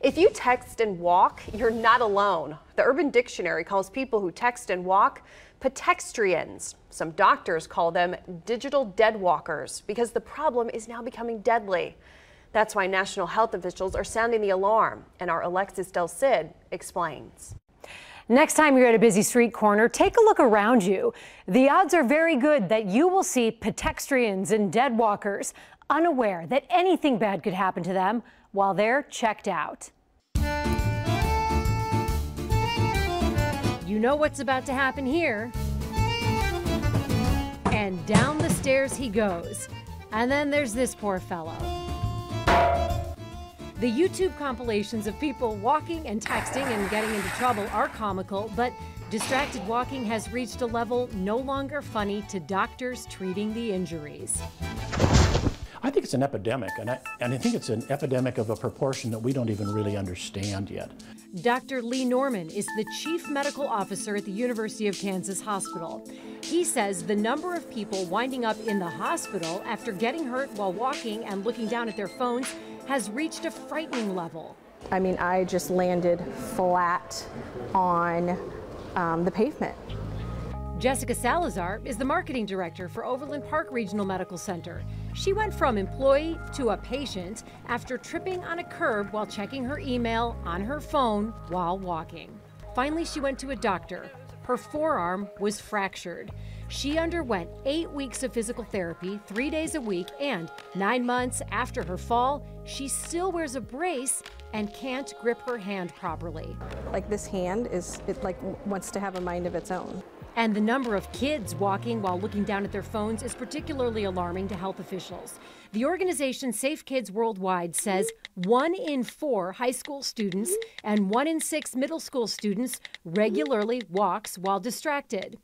If you text and walk, you're not alone. The Urban Dictionary calls people who text and walk pedestrians. Some doctors call them digital dead walkers because the problem is now becoming deadly. That's why national health officials are sounding the alarm, and our Alexis Del Cid explains. Next time you're at a busy street corner, take a look around you. The odds are very good that you will see pedestrians and dead walkers unaware that anything bad could happen to them while they're checked out. You know what's about to happen here. And down the stairs he goes. And then there's this poor fellow. The YouTube compilations of people walking and texting and getting into trouble are comical, but distracted walking has reached a level no longer funny to doctors treating the injuries. I think it's an epidemic, and I think it's an epidemic of a proportion that we don't even really understand yet. Dr. Lee Norman is the chief medical officer at the University of Kansas Hospital. He says the number of people winding up in the hospital after getting hurt while walking and looking down at their phones has reached a frightening level. I mean, I just landed flat on the pavement. Jessica Salazar is the marketing director for Overland Park Regional Medical Center. She went from employee to a patient after tripping on a curb while checking her email on her phone while walking. Finally, she went to a doctor. Her forearm was fractured. She underwent 8 weeks of physical therapy, 3 days a week, and 9 months after her fall, she still wears a brace and can't grip her hand properly. Like, this hand wants to have a mind of its own. And the number of kids walking while looking down at their phones is particularly alarming to health officials. The organization Safe Kids Worldwide says 1 in 4 high school students and 1 in 6 middle school students regularly walks while distracted.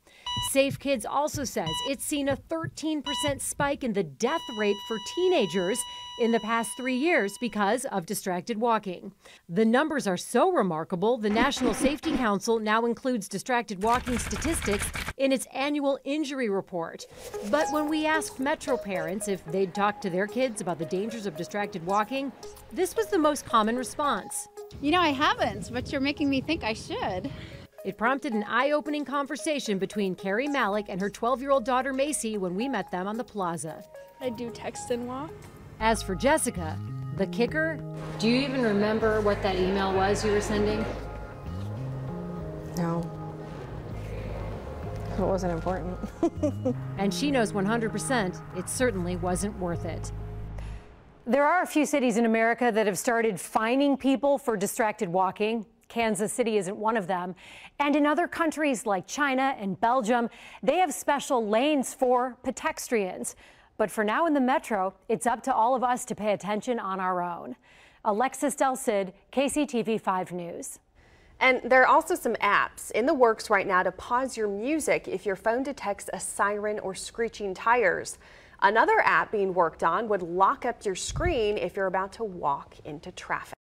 Safe Kids also says it's seen a 13% spike in the death rate for teenagers in the past 3 years because of distracted walking. The numbers are so remarkable, the National Safety Council now includes distracted walking statistics in its annual injury report. But when we asked Metro parents if they'd talk to their kids about the dangers of distracted walking, this was the most common response. You know, I haven't, but you're making me think I should. It prompted an eye-opening conversation between Carrie Malik and her 12-year-old daughter Macy when we met them on the plaza. I do text and walk. As for Jessica, the kicker, do you even remember what that email was you were sending? No. It wasn't important. And she knows 100% it certainly wasn't worth it. There are a few cities in America that have started fining people for distracted walking. Kansas City isn't one of them. And in other countries like China and Belgium, they have special lanes for pedestrians. But for now in the metro, it's up to all of us to pay attention on our own. Alexis Del Cid, KCTV 5 News. And there are also some apps in the works right now to pause your music if your phone detects a siren or screeching tires. Another app being worked on would lock up your screen if you're about to walk into traffic.